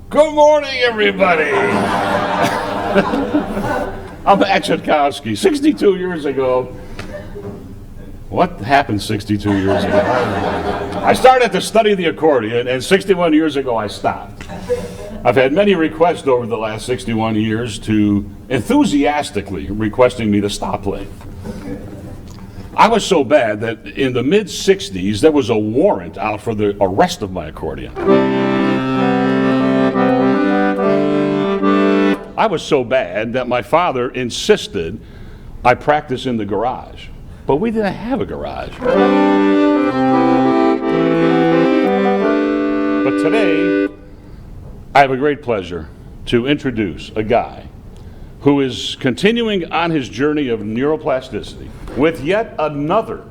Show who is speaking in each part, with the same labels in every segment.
Speaker 1: Good morning, everybody. I'm Chodkowski. 62 years ago. What happened 62 years ago? I started to study the accordion, and 61 years ago I stopped. I've had many requests over the last 61 years to enthusiastically requesting me to stop playing. I was so bad that in the mid-60s there was a warrant out for the arrest of my accordion. I was so bad that my father insisted I practice in the garage, but we didn't have a garage. But today, I have a great pleasure to introduce a guy who is continuing on his journey of neuroplasticity with yet another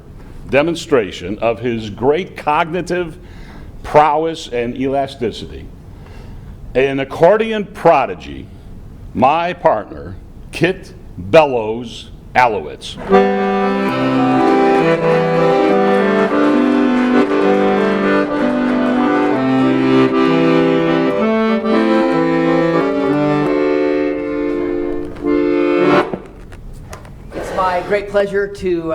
Speaker 1: demonstration of his great cognitive prowess and elasticity. An accordion prodigy, my partner, Kit Bellows Allowitz.
Speaker 2: It's my great pleasure to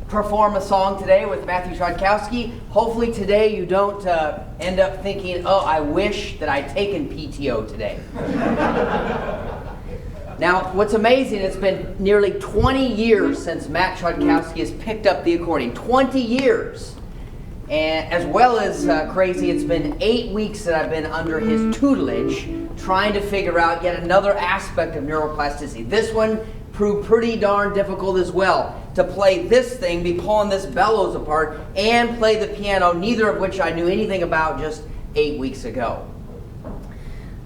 Speaker 2: perform a song today with Matthew Chodkowski. Hopefully today you don't end up thinking, oh, I wish that I'd taken PTO today. Now, what's amazing, it's been nearly 20 years since Matt Chodkowski has picked up the accordion. 20 years! And as well as crazy, it's been 8 weeks that I've been under his tutelage trying to figure out yet another aspect of neuroplasticity. This one proved pretty darn difficult as well. To play this thing, be pulling this bellows apart, and play the piano, neither of which I knew anything about just 8 weeks ago.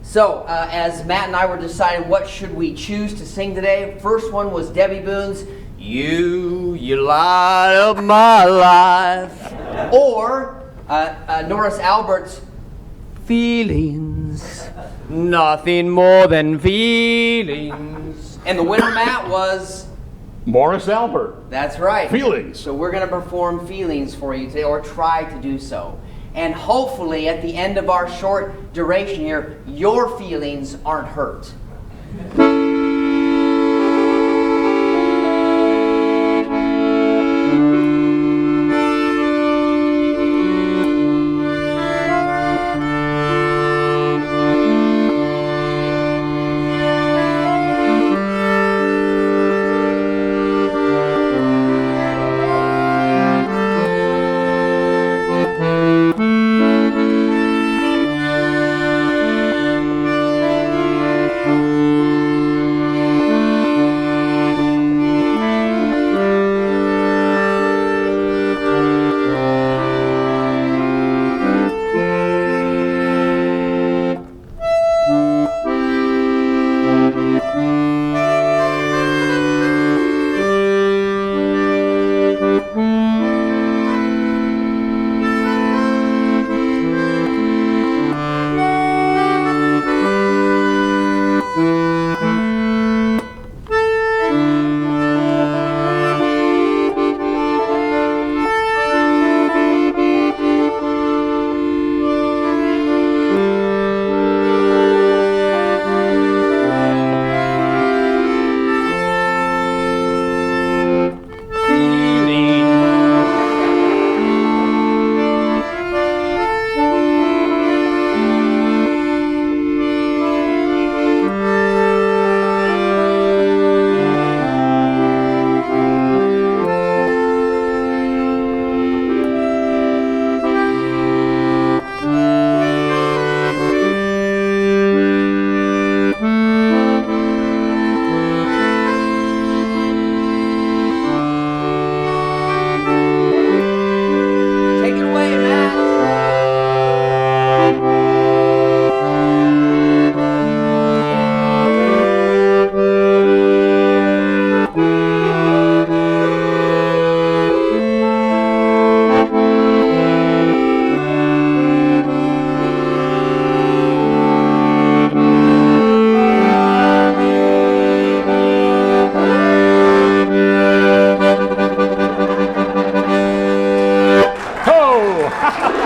Speaker 2: So, as Matt and I were deciding what should we choose to sing today, first one was Debbie Boone's You Light Up My Life, or Norris Albert's Feelings, Nothing More Than Feelings. And the winner, Matt, was
Speaker 1: Morris Albert.
Speaker 2: That's right.
Speaker 1: Feelings.
Speaker 2: So we're going to perform Feelings for you today, or try to do so. And hopefully at the end of our short duration here, your feelings aren't hurt.
Speaker 1: Bye.